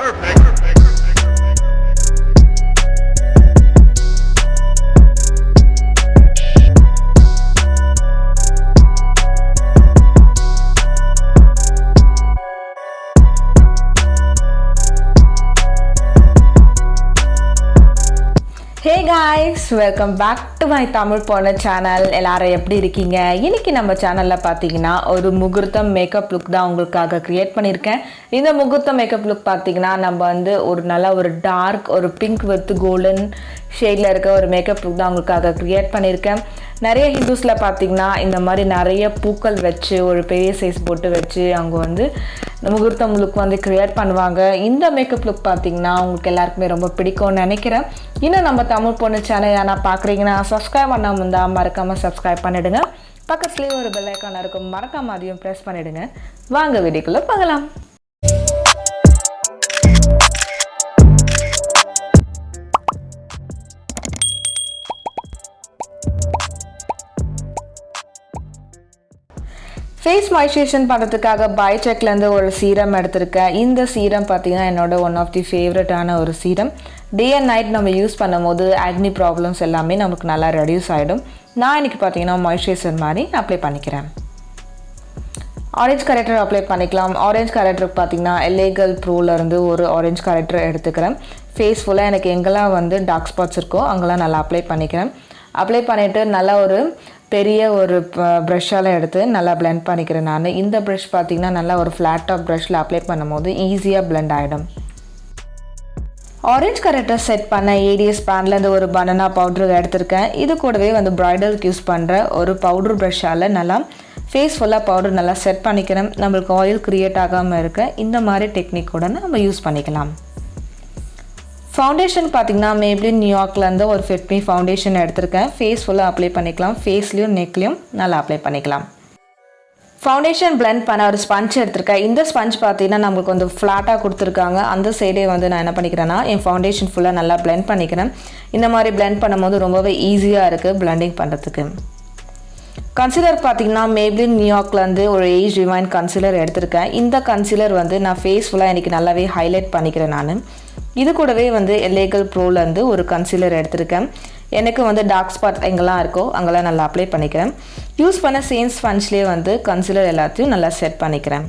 Hey guys, welcome back to my Tamilponnu channel. எல்லாரும் எப்படி இருக்கீங்க? இன்னைக்கு நம்ம சேனல்ல பாத்தீங்கன்னா ஒரு முகூர்த்தம் மேக்கப் லுக் தான் உங்களுக்காக கிரியேட் பண்ணிருக்கேன். இந்த முகூர்த்தம் மேக்கப் லுக் பாத்தீங்கன்னா நம்ம வந்து ஒரு நல்ல ஒரு டார்க் ஒரு பிங்க் வித் கோல்டன் ஷேட்ல இருக்க ஒரு மேக்கப் லுக் தான் உங்களுக்காக கிரியேட் பண்ணிருக்கேன். நிறைய ஹிந்துஸ்ல பாத்தீங்கன்னா இந்த மாதிரி நிறைய பூக்கள் வச்சு ஒரு பெரிய சைஸ் போட்டு வச்சு அவங்க வந்து முகூர்த்தம் லுக் வந்து கிரியேட் பண்ணுவாங்க. இந்த மேக்கப் லுக் பாத்தீங்கன்னா உங்களுக்கு எல்லாருக்குமே ரொம்ப பிடிக்கும்னு நினைக்கிறேன். இன்னும் நம்ம தமிழ் பொண்ணு சேனல் யாரா பார்க்குறீங்கன்னா சப்ஸ்கிரைப் பண்ணாம இருந்தா மறக்காம சப்ஸ்கிரைப் பண்ணிடுங்க. பக்கத்துலேயே ஒரு பெல் ஐக்கான் இருக்கும், மறக்காம அதையும் ப்ரெஸ் பண்ணிடுங்க. வாங்க வீடியோக்குள்ள பார்க்கலாம். ஃபேஸ் மாய்ஸ்சரைசேஷன் பண்ணுறதுக்காக பயோடெக்லேருந்து ஒரு சீரம் எடுத்திருக்கேன். இந்த சீரம் பார்த்தீங்கன்னா என்னோட ஒன் ஆஃப் தி ஃபேவரட்டான ஒரு சீரம். டே அண்ட் நைட் நம்ம யூஸ் பண்ணும்போது ஆக்னி ப்ராப்ளம்ஸ் எல்லாமே நமக்கு நல்லா ரெடியூஸ் ஆகிடும். நான் இன்றைக்கி பார்த்தீங்கன்னா மாய்ஸ்சரைசர் மாதிரி அப்ளை பண்ணிக்கிறேன். ஆரஞ்ச் கரெக்டர் அப்ளை பண்ணிக்கலாம். ஆரஞ்ச் கரெக்டருக்கு பார்த்தீங்கன்னா எல்லேகல் ப்ரோலேருந்து ஒரு ஆரஞ்ச் கரெக்டர் எடுத்துக்கிறேன். ஃபேஸ் ஃபுல்லாக எனக்கு எங்கெல்லாம் வந்து டார்க் ஸ்பாட்ஸ் இருக்கோ அங்கெல்லாம் நல்லா அப்ளை பண்ணிக்கிறேன். அப்ளை பண்ணிவிட்டு நல்லா ஒரு பெரிய ஒரு ப்ரஷ்ஷால் எடுத்து நல்லா பிளெண்ட் பண்ணிக்கிறேன். நான் இந்த ப்ரஷ் பார்த்திங்கன்னா நல்லா ஒரு ஃப்ளாட் டாப் ப்ரஷ்ஷில் அப்ளை பண்ணும்போது ஈஸியாக பிளெண்ட் ஆகிடும். ஆரஞ்ச் கரெக்டர் செட் பண்ண ஏடிஎஸ் பிராண்ட்லேருந்து ஒரு பனானா பவுட்ரு எடுத்திருக்கேன். இது கூடவே வந்து பிரைடலுக்கு யூஸ் பண்ணுற ஒரு பவுட்ரு ப்ரஷ்ஷால் நல்லா ஃபேஸ் ஃபுல்லாக பவுடர் நல்லா செட் பண்ணிக்கிறேன். நம்மளுக்கு ஆயில் க்ரியேட் ஆகாமல் இருக்க இந்த மாதிரி டெக்னிக்கோட நம்ம யூஸ் பண்ணிக்கலாம். ஃபவுண்டேஷன் பார்த்திங்கன்னா மேப்ளின் நியூயார்க்லேருந்து ஒரு ஃபிட்மி ஃபவுண்டேஷன் எடுத்திருக்கேன். ஃபேஸ் ஃபுல்லாக அப்ளை பண்ணிக்கலாம். ஃபேஸ்லேயும் நெக்லேயும் நல்லா அப்ளை பண்ணிக்கலாம். ஃபவுண்டேஷன் பிளெண்ட் பண்ண ஒரு ஸ்பஞ்ச் எடுத்திருக்கேன். இந்த ஸ்பஞ்ச் பார்த்தீங்கன்னா நம்மளுக்கு வந்து ஃப்ளாட்டாக கொடுத்துருக்காங்க. அந்த சைடே வந்து நான் என்ன பண்ணிக்கிறேன்னா என் ஃபவுண்டேஷன் ஃபுல்லாக நல்லா பிளெண்ட் பண்ணிக்கிறேன். இந்த மாதிரி பிளெண்ட் பண்ணும்போது ரொம்பவே ஈஸியாக இருக்குது பிளெண்டிங் பண்ணுறதுக்கு. கன்சிலர் பார்த்திங்கன்னா மேப்ளின் நியூயார்க்லேருந்து ஒரு ஏஜ் ரிமைன் கன்சிலர் எடுத்திருக்கேன். இந்த கன்சிலர் வந்து நான் ஃபேஸ் ஃபுல்லாக எனக்கு நல்லாவே ஹைலைட் பண்ணிக்கிறேன். நான் இது கூடவே வந்து எல்லேகல் ப்ரோலேருந்து ஒரு கன்சிலர் எடுத்திருக்கேன். எனக்கு வந்து டார்க் ஸ்பாட் எங்கெல்லாம் இருக்கோ அங்கெல்லாம் நல்லா அப்ளை பண்ணிக்கிறேன். யூஸ் பண்ண சேம் ஸ்பஞ்ச்லேயே வந்து கன்சிலர் எல்லாத்தையும் நல்லா செட் பண்ணிக்கிறேன்.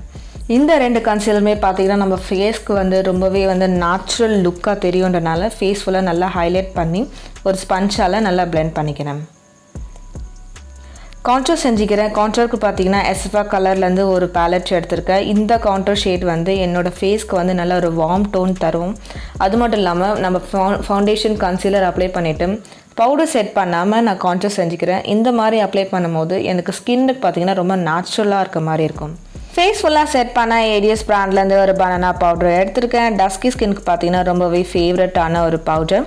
இந்த ரெண்டு கன்சிலருமே பார்த்திங்கன்னா நம்ம ஃபேஸ்க்கு வந்து ரொம்பவே வந்து நேச்சுரல் லுக்காக தெரியுன்றனால ஃபேஸ் ஃபுல்லாக நல்லா ஹைலைட் பண்ணி ஒரு ஸ்பஞ்சால் நல்லா பிளெண்ட் பண்ணிக்கிறேன். கான்டோர் செஞ்சுக்கிறேன். கான்டோருக்கு பார்த்தீங்கன்னா எஸ்ஃபா கலர்லேருந்து ஒரு பேலட் எடுத்திருக்கேன். இந்த கான்டோர் ஷேட் வந்து என்னோடய ஃபேஸ்க்கு வந்து நல்ல ஒரு வார்ம் டோன் தரும். அது மட்டும் இல்லாமல் நம்ம ஃபவுண்டேஷன் கன்சீலர் அப்ளை பண்ணிவிட்டு பவுடர் செட் பண்ணாமல் நான் கான்டோர் செஞ்சுக்கிறேன். இந்த மாதிரி அப்ளை பண்ணும்போது எனக்கு ஸ்கின்னுக்கு பார்த்தீங்கன்னா ரொம்ப நேச்சுரலாக இருக்க மாதிரி இருக்கும். ஃபேஸ் ஃபுல்லாக செட் பண்ண ஏடிஎஸ் பிராண்ட்லேருந்து ஒரு பனானா பவுடர் எடுத்திருக்கேன். டஸ்கி ஸ்கின்னுக்கு பார்த்தீங்கன்னா ரொம்பவே ஃபேவரட்டான ஒரு பவுடர்.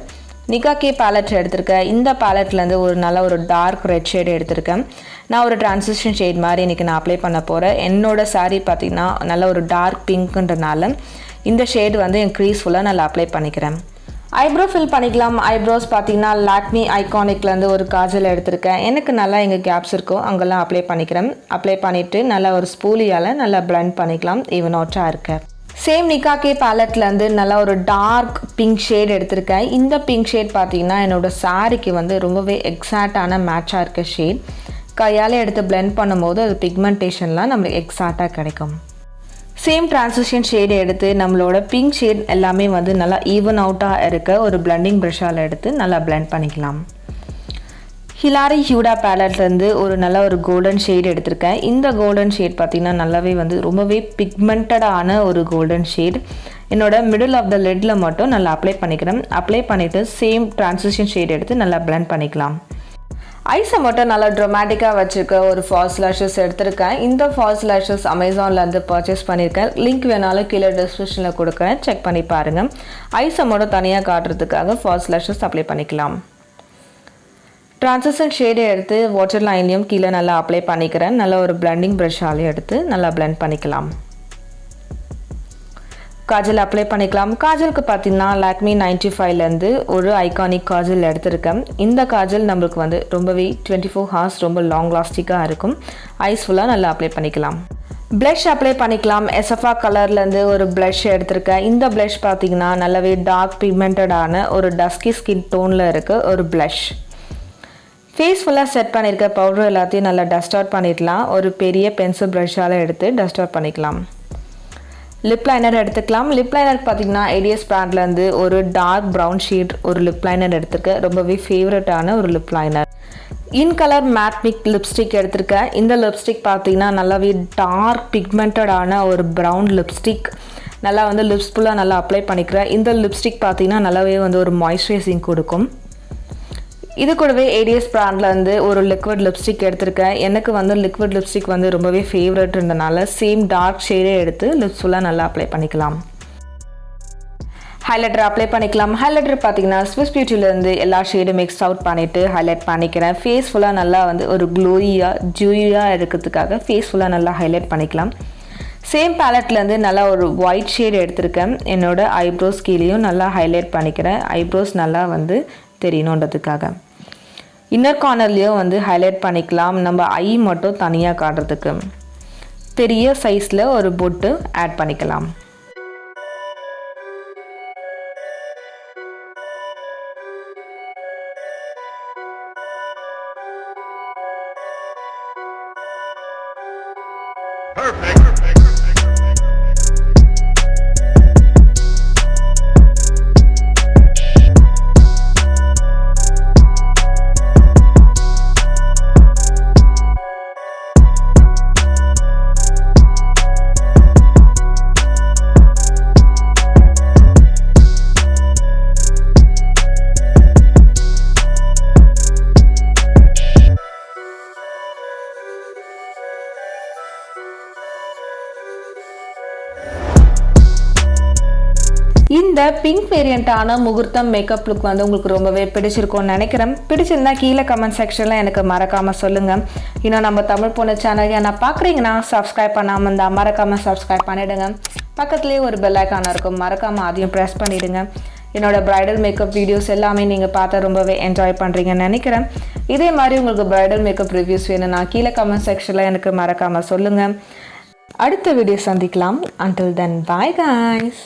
நிகாக்கே பேலட் எடுத்திருக்கேன். இந்த பேலட்லேருந்து ஒரு நல்ல ஒரு டார்க் ரெட் ஷேடு எடுத்திருக்கேன். நான் ஒரு ட்ரான்சிஷன் ஷேட் மாதிரி இன்றைக்கி நான் அப்ளை பண்ண போகிறேன். என்னோடய சாரீ பார்த்திங்கன்னா நல்ல ஒரு டார்க் பிங்க்குன்றனால இந்த ஷேடு வந்து என் க்ரீஸ் ஃபுல்லாக நல்லா அப்ளை பண்ணிக்கிறேன். ஐப்ரோ ஃபில் பண்ணிக்கலாம். ஐப்ரோஸ் பார்த்திங்கன்னா லாக்மி ஐகானிக்லேருந்து ஒரு காஜல் எடுத்திருக்கேன். எனக்கு நல்லா எங்கள் கேப்ஸ் இருக்கும் அங்கெல்லாம் அப்ளை பண்ணிக்கிறேன். அப்ளை பண்ணிவிட்டு நல்லா ஒரு ஸ்பூலியால் நல்லா பிளெண்ட் பண்ணிக்கலாம். ஈவன் அவுட்டாக இருக்க சேம் நிகாக்கே பேலட்லேருந்து நல்லா ஒரு டார்க் பிங்க் ஷேட் எடுத்திருக்கேன். இந்த பிங்க் ஷேட் பார்த்தீங்கன்னா என்னோடய சாரிக்கு வந்து ரொம்பவே எக்ஸாக்டான மேட்சாக இருக்க ஷேட். கையால் எடுத்து பிளெண்ட் பண்ணும்போது அது பிக்மெண்டேஷன்லாம் நம்மளுக்கு எக்ஸாக்டாக கிடைக்கும். சேம் ட்ரான்சிஷன் ஷேடு எடுத்து நம்மளோட பிங்க் ஷேட் எல்லாமே வந்து நல்லா ஈவன் அவுட்டாக இருக்க ஒரு பிளெண்டிங் ப்ரஷ்ஷால் எடுத்து நல்லா பிளெண்ட் பண்ணிக்கலாம். ஹிலாரி ஹியூடா பேலட்லேருந்து ஒரு நல்ல ஒரு கோல்டன் ஷேட் எடுத்திருக்கேன். இந்த கோல்டன் ஷேட் பார்த்திங்கன்னா நல்லாவே வந்து ரொம்பவே பிக்மெண்டடான ஒரு கோல்டன் ஷேட். என்னோட மிடில் ஆஃப் த லிட்டில் மட்டும் நல்லா அப்ளை பண்ணிக்கிறேன். அப்ளை பண்ணிவிட்டு சேம் ட்ரான்சிஷன் ஷேட் எடுத்து நல்லா பிளெண்ட் பண்ணிக்கலாம். ஐஸை மட்டும் நல்லா ட்ரமாட்டிக்காக வச்சுருக்க ஒரு ஃபால்ஸ் லேஷஸ் எடுத்திருக்கேன். இந்த ஃபால்ஸ் லேஷஸ் அமேசான்லேருந்து பர்ச்சேஸ் பண்ணியிருக்கேன். லிங்க் வேணாலும் கீழே டிஸ்கிரிப்ஷனில் கொடுக்குறேன், செக் பண்ணி பாருங்கள். ஐஸை மட்டும் தனியாக காட்டுறதுக்காக ஃபால்ஸ் லேஷஸ் அப்ளை பண்ணிக்கலாம். ட்ரான்சிஷன் ஷேடு எடுத்து வாட்டர் லைன்லையும் கீழே நல்லா அப்ளை பண்ணிக்கிறேன். நல்லா ஒரு பிளெண்டிங் ப்ரஷ்ஷாலையும் எடுத்து நல்லா பிளெண்ட் பண்ணிக்கலாம். காஜல் அப்ளை பண்ணிக்கலாம். காஜலுக்கு பார்த்தீங்கன்னா லாக்மி 95லேருந்து ஒரு ஐகானிக் காஜல் எடுத்திருக்கேன். இந்த காஜல் நம்மளுக்கு வந்து ரொம்பவே 24 ஹார்ஸ் ரொம்ப லாங் லாஸ்டிக்காக இருக்கும். ஐஸ் ஃபுல்லாக நல்லா அப்ளை பண்ணிக்கலாம். blush அப்ளை பண்ணிக்கலாம். எசஃபா கலர்லேருந்து ஒரு blush எடுத்திருக்கேன். இந்த blush பார்த்தீங்கன்னா நல்லாவே டார்க் பிக்மெண்டடான ஒரு டஸ்கி ஸ்கின் டோனில் இருக்க ஒரு blush. ஃபேஸ் ஃபுல்லாக செட் பண்ணியிருக்க பவுடர் எல்லாத்தையும் நல்லா டஸ்ட் அவுட் பண்ணிடலாம். ஒரு பெரிய பென்சில் ப்ரஷ்ஷால் எடுத்து டஸ்ட் அவுட் பண்ணிக்கலாம். லிப் லைனர் எடுத்துக்கலாம். லிப் லைனருக்கு பார்த்தீங்கன்னா ஏடிஎஸ் பிராண்ட்லேருந்து ஒரு டார்க் ப்ரௌன் ஷேட் ஒரு லிப் லைனர் எடுத்திருக்கேன். ரொம்பவே ஃபேவரட்டான ஒரு lip liner. In colour matte மிக் லிப்ஸ்டிக் எடுத்திருக்கேன். இந்த லிப்ஸ்டிக் பார்த்தீங்கன்னா நல்லாவே டார்க் பிக்மெண்டடான ஒரு ப்ரௌன் லிப்ஸ்டிக். நல்லா வந்து லிப்ஸ் ஃபுல்லாக நல்லா அப்ளை பண்ணிக்கிறேன். இந்த லிப்ஸ்டிக் பார்த்தீங்கன்னா நல்லாவே வந்து ஒரு மாய்ஸ்சரைசிங் கொடுக்கும். இது கூடவே ஏடிஎஸ் பிராண்ட்லேருந்து ஒரு லிக்விட் லிப்ஸ்டிக் எடுத்திருக்கேன். எனக்கு வந்து லிக்விட் லிப்ஸ்டிக் வந்து ரொம்பவே ஃபேவரட் இருந்தனால சேம் டார்க் ஷேடே எடுத்து லிப்ஸ் ஃபுல்லாக நல்லா அப்ளை பண்ணிக்கலாம். ஹைலைட்டர் அப்ளை பண்ணிக்கலாம். ஹைலைட்டர் பார்த்தீங்கன்னா ஸ்விஸ் பியூட்டிலேருந்து எல்லா ஷேடும் மிக்ஸ் அவுட் பண்ணிவிட்டு ஹைலைட் பண்ணிக்கிறேன். ஃபேஸ் ஃபுல்லாக நல்லா வந்து ஒரு க்ளோயியாக ஜூயியாக இருக்கிறதுக்காக ஃபேஸ் ஃபுல்லாக நல்லா ஹைலைட் பண்ணிக்கலாம். சேம் பேலட்லேருந்து நல்லா ஒரு ஒயிட் ஷேட் எடுத்திருக்கேன். என்னோடய ஐப்ரோஸ் கீழேயும் நல்லா ஹைலைட் பண்ணிக்கிறேன். ஐப்ரோஸ் நல்லா வந்து தெரியணுன்றதுக்காக. இன்னர் கார்னர்லேயும் வந்து ஹைலைட் பண்ணிக்கலாம். நம்ம ஐ மட்டும் தனியாக காட்டுறதுக்கு பெரிய சைஸில் ஒரு பொட்டு ஆட் பண்ணிக்கலாம். இந்த பிங்க் வேரியண்டான முகூர்த்தம் மேக்கப் லுக் வந்து உங்களுக்கு ரொம்பவே பிடிச்சிருக்கும்னு நினைக்கிறேன். பிடிச்சிருந்தா கீழே கமெண்ட் செக்ஷனில் எனக்கு மறக்காமல் சொல்லுங்கள். இன்னும் நம்ம தமிழ் பொண்ணு சேனல் நான் பார்க்குறீங்கன்னா சப்ஸ்கிரைப் பண்ணாமல் இருந்தால் மறக்காமல் சப்ஸ்கிரைப் பண்ணிவிடுங்க. பக்கத்துலேயே ஒரு பெல் ஐக்கான் இருக்கும், மறக்காமல் அதையும் ப்ரெஸ் பண்ணிவிடுங்க. என்னோடய ப்ரைடல் மேக்கப் வீடியோஸ் எல்லாமே நீங்கள் பார்த்தா ரொம்பவே என்ஜாய் பண்ணுறீங்கன்னு நினைக்கிறேன். இதே மாதிரி உங்களுக்கு ப்ரைடல் மேக்கப் ரிவ்யூஸ் வேணும்னா கீழே கமெண்ட் செக்ஷனில் எனக்கு மறக்காமல் சொல்லுங்கள். அடுத்த வீடியோ சந்திக்கலாம். Until then, bye guys.